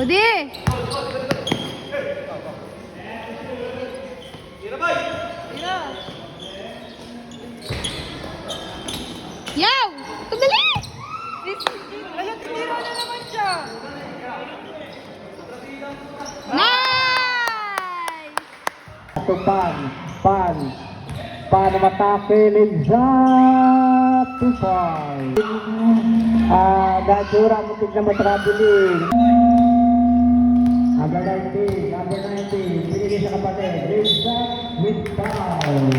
Odi! Yaw! Tudali! Alam, tinira na naman siya. Nice! Ito pan matake Lizat 2 points. Dajura mutik na matrabiling. Number 19, binigay sa kapatid, Lizat with foul.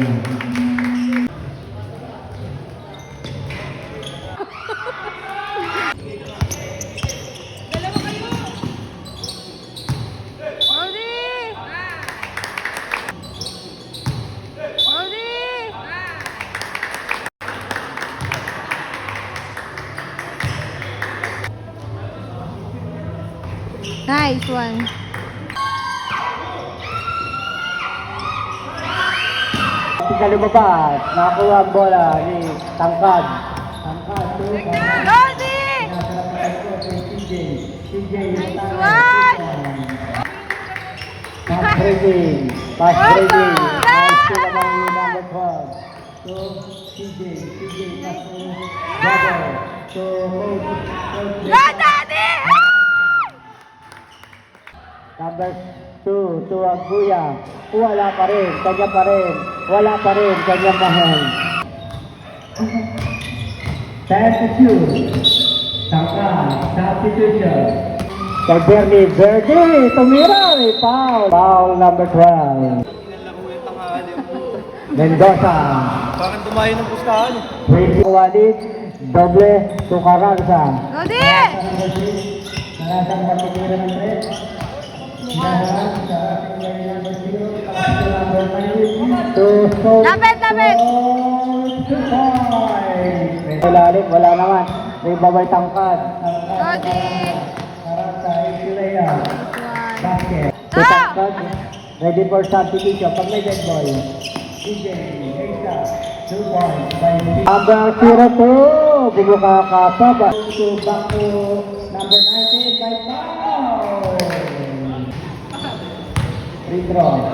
Odi! Odi! Nice one. Tinggal lumabas, nakakuha ang bola ni Tangkad. Odi! Nice one! Pass trading. Nice to naman yung number 12. So, CJ pass to Brother. So, Go, Daddy! number 2 to Aguya. Wala pa rin, kanya pa rin. Wala pa rin, kanya mahal. 10-2. Tangkad, substitution. Kay Bernie Verde, tumira, may foul. Foul number 12. Mendoza. Parang dumayo ng pustahan. Walid, doble, Tukaransa. Odi! Nalasang matitira ng 3. Lapit! Ilalim, wala naman. May babay tangkad. Odi! Harap sa Isilaya. One. Basket. Ah! Tangkad. Ready for substitution. Pag may dead boy. DJ, Mesa, 2 points. Number 02. Bumuka ka pa ba? Back to number 19 by foul. Free throw.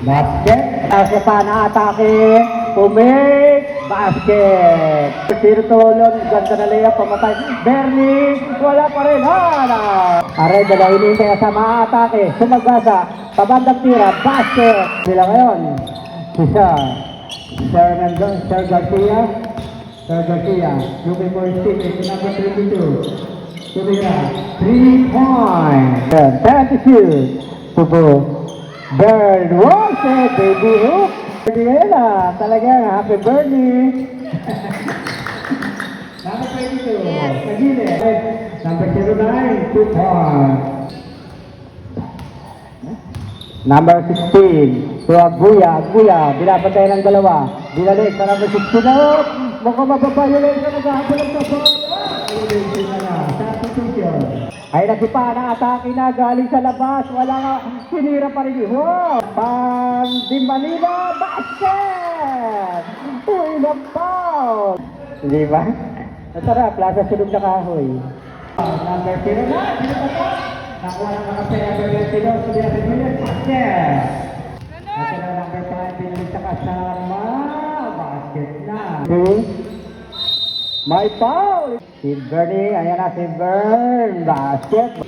Basket. Kasi pa na-atake. Pumik. Basket. Tirtulon. Ganda na layup. Pamatay. Bernie. Wala pa rin. Aray, dalawin kaya sa ma-atake. Sumagasa. Pabandang tira. Basket. Sila ngayon. Sir Garcia. Looking for his team. It's number 22. Tumira. 3 points. 10-2. Tubo. Bird. Wose. Baby hook. Diela. Talagang happy birthday. Number 22. Yes. Nagile. Number 09. 2 points. Number 16. So Aguya. Binapatay ng dalawa. Binalik sa number 16. Mukhang mapapayo sa naghahabol sa bola. Ay nagsipa na atake na galing sa labas. Wala nga. Sinira pa rin. Di Manila. Basket! Uy, na-foul! Hindi ba? Masarap. Lasa sunog na kahoy. Number 0 na. Nakuha ng mga pera. Number 0. Sulihan rin yun. Basket! Ito na number 5. Pinalik sa kasama. Basket na. May foul! Si Bernie, ayan na si Bern. Basket.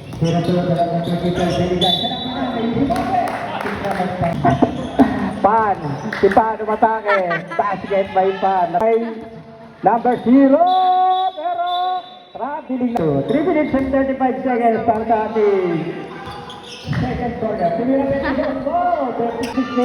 Pan. Si Pan umatake. Basket by Pan. Number 0. Pero traveling na. 3 minutes and 35 seconds para sa ating second quarter.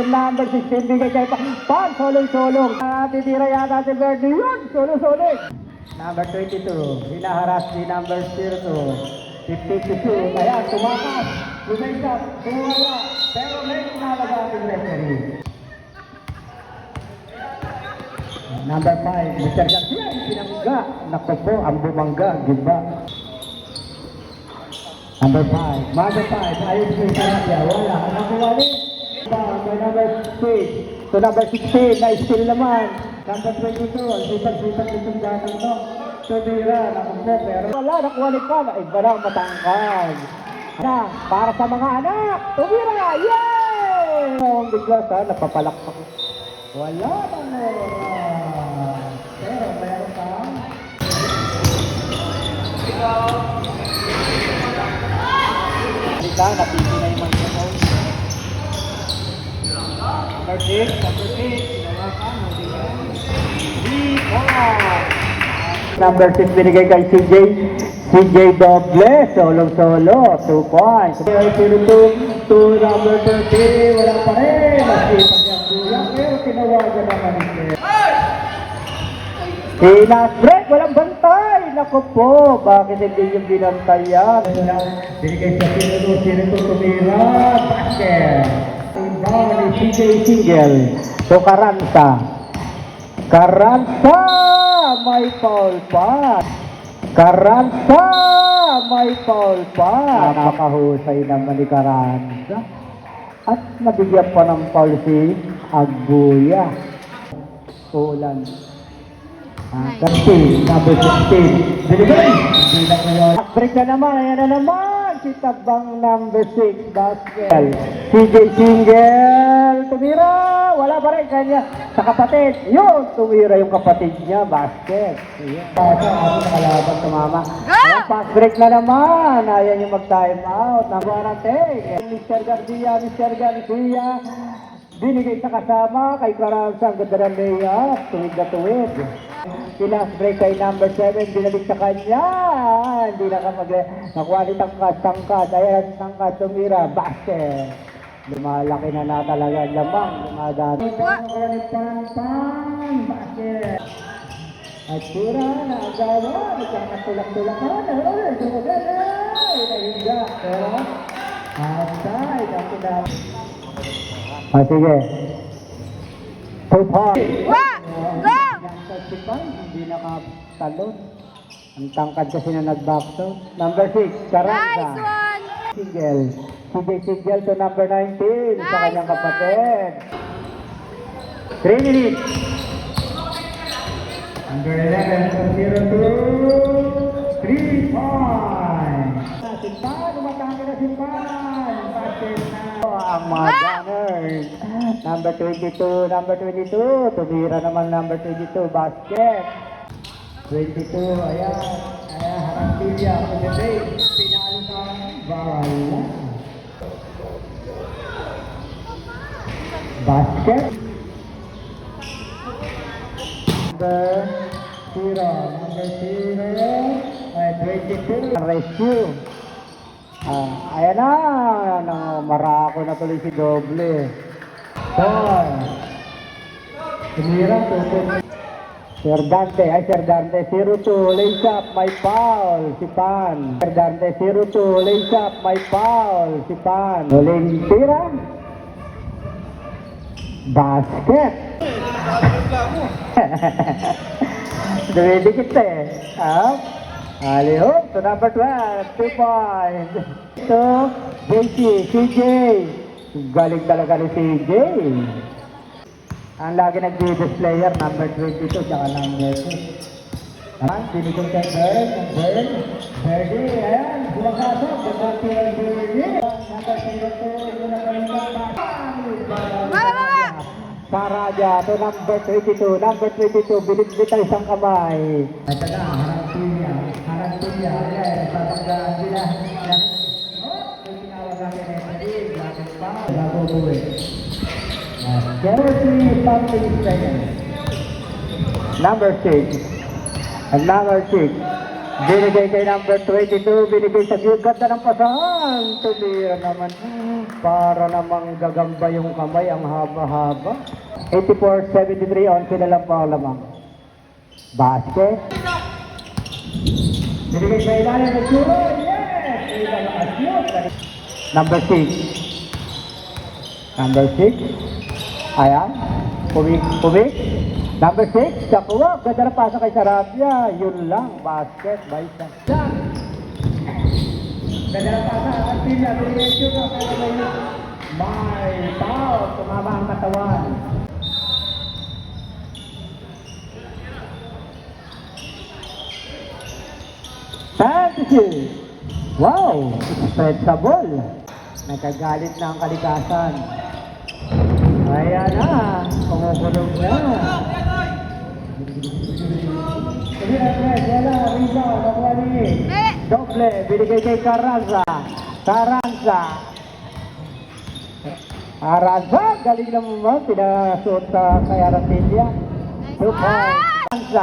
Number 16 bigay kay Pan. Solong-solong. Titira yata si Bernie. Yun. Solong-solong. Number 22, hinaharas ni number 02. 52, kaya tumakas, lumensap, tumawala, pero may inalaga ating referee. Number 5, Mr. Garcia, pinamangga. Naku po, ang bumangga, giba. Number 5, Mother 5, ayun po yung Sarabia, wala. Ang nakuha ni? Number 6, so number 16, na still naman. Number 22, sipag-sipag itong datang to. Tumira, naku po, pero wala, nakuha pa na iba na ang matangkad. Na, para sa mga anak, tumira, yay! Ang bigla sa napapalakpak. Wala na meron. Pero meron pa. Ikaw, napiti na yung microphone. Number 6, hinawakan, Number 6 binigay kay CJ Doble, solo, 2 points. 0-2 to number 30, wala pa rin. Masipag yung kuya, pero tinawagan naman siya. Last break, walang bantay. Naku po, bakit hindi yung binantay yan? Binigay sa 0-2 tumira, basket. Inbound ni CJ Single, to Carranza, may foul pa. Carranza, may foul pa. Napakahusay naman ni Carranza. At nabigyan pa ng foul si Aguya. Ulan. Number 16. Binigay. Break na naman. Ayan na naman. Si Tabang number 6. Basket. CJ Single. Tumira. Wala pa rin kanya. Sa kapatid. Yun. Tumira yung kapatid niya. Basket. Ayan. Ako nakalaban tumama. Ayan. Pass break na naman. Ayan yung mag-time out. Nabarate. Mr. Garcia. Binigay sa kasama kay Carranza. Ang ganda ng layup. Tuwid na tuwid. Last break kay number 7, binalik sa kanya. Hindi na nakuha ni tangkas. Ayan, tangkas, tumira, basket. Lumalaki na talaga ang lamang. Lumadami. Basket. At pura na agawa. Nagkakatulak-tulakan. Nahiga. Pero, outside. Ako na. Sige. 2 points. Go! Hindi nakatalon. Ang tangkad kasi na nag-backto. Number 6, Carranza. Nice one! Single. Single to number 19 sa Nice kanyang kapatid. 3 minutes. Number 11 from 0-2. 3 points. Simpan, umatake na Simpan. Basket na. Ang mga gunners. Number 22. Tumira naman number 22. Basket. 22. Ayan. Harang pilya. Pinalo sa bawal. Basket. Number 0. 22. Rescue. Ayan na. Marako na tuloy si Doble. 4. Tumira. Sir Dante, 0-2, lays up, may foul, si Pan. Sir Dante, 0-2, lays up, may foul, si Pan. Huling tira. Basket. Dumidikit Up. Alihop, to number 12, 2 points. Ito, CJ. Galing talaga ni CJ. Ang lagi nag-Judas player, number 22, tsaka number 2. Ayan, binigay kay Birdie, ayan, sinasasok, Number 02, Paraja, to number 22, bilit-bital isang kamay. Ito na, harang pilya, ayan, tatanggaan sila. Tinawag namin na ito, bakit pa? Bago buwi. Number 6. Binigay kay number 22. Binigay sa ganda ng pasahan. Tumira naman. Para namang gagamba yung kamay. Ang haba-haba. 84-73. 11 na lang pa lamang. Basket. Binigay sa ilalim ng Churo. Yes! Number 6. Ayan, pumik. Number 6, Chakuwa. Ganda na pasa kay Sarabia. Yun lang, basket, baisa. Ganda na pasa, ang pila, binigay na, pero may foul, tumama ang katawan. Reggie. Wow, spread sa ball. Nagagalit na ang kalikasan. Ayan na, kumukulog na. Sige na, Fred, yan na, rebound, nakuha ni. Doble, binigay kay Carranza. Carranza, galing naman, pinasuot sa kay Aracilla. 2 points.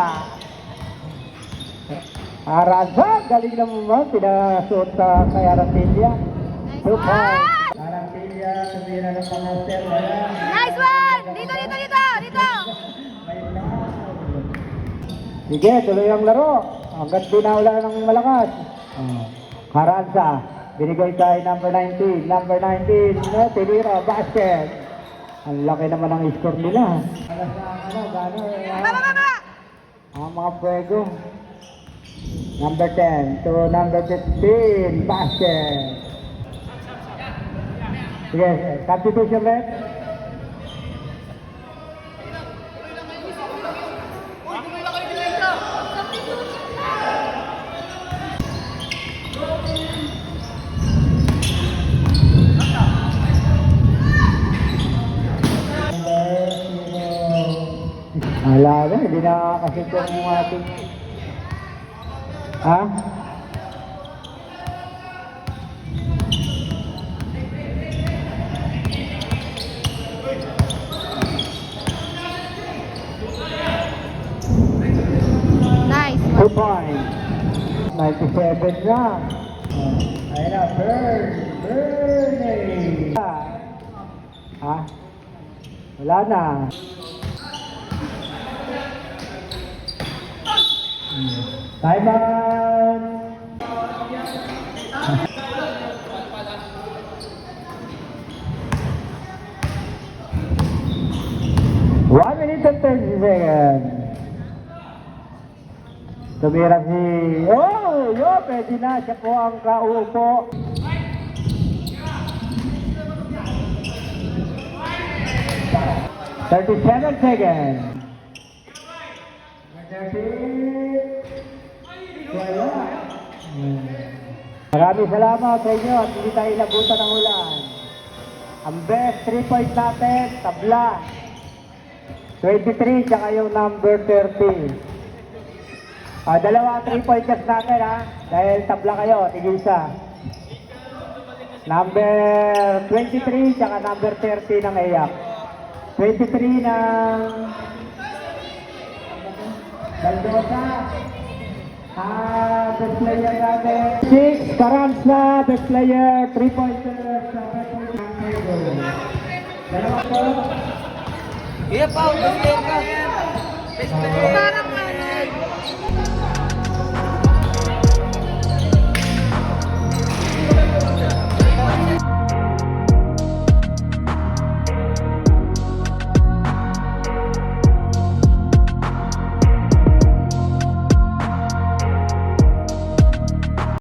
Carranza, galing naman, pinasuot sa kay Aracilla. 2 points. Aracilla, tumira ng pang-master. Nice one! Dito! Sige, tuloy ang laro. Hanggat binawala ng malakas. Carranza, binigay kay number 19. Number 19, tinira, basket. Ang laki naman ang score nila. Ang mga pwego. Number 10 to number 15, basket. Sige, substitution red. Wala na, hindi nakakasit yung ating... Ha? Nice 2 points. 97 na. Ayun na, Bernie. Ha? Wala na. Time out! One minute and 30 seconds. Tumira si... pwede na. Siya po ang kauupo. $37 seconds. Maraming salamat sa inyo at hindi tayo inabutan ng ulan. Ang best 3 point natin, tabla. 23 tsaka yung number 30. Dalawa 3 pointers natin ha. Dahil tabla kayo, tig-isa. Number 23 tsaka number 30 ng AYAP. 23 ng Daldosa. Best player natin. 6, Carranza, best player, 3-pointer. Dalawa po. Iya, Pao, best player ka. Best player.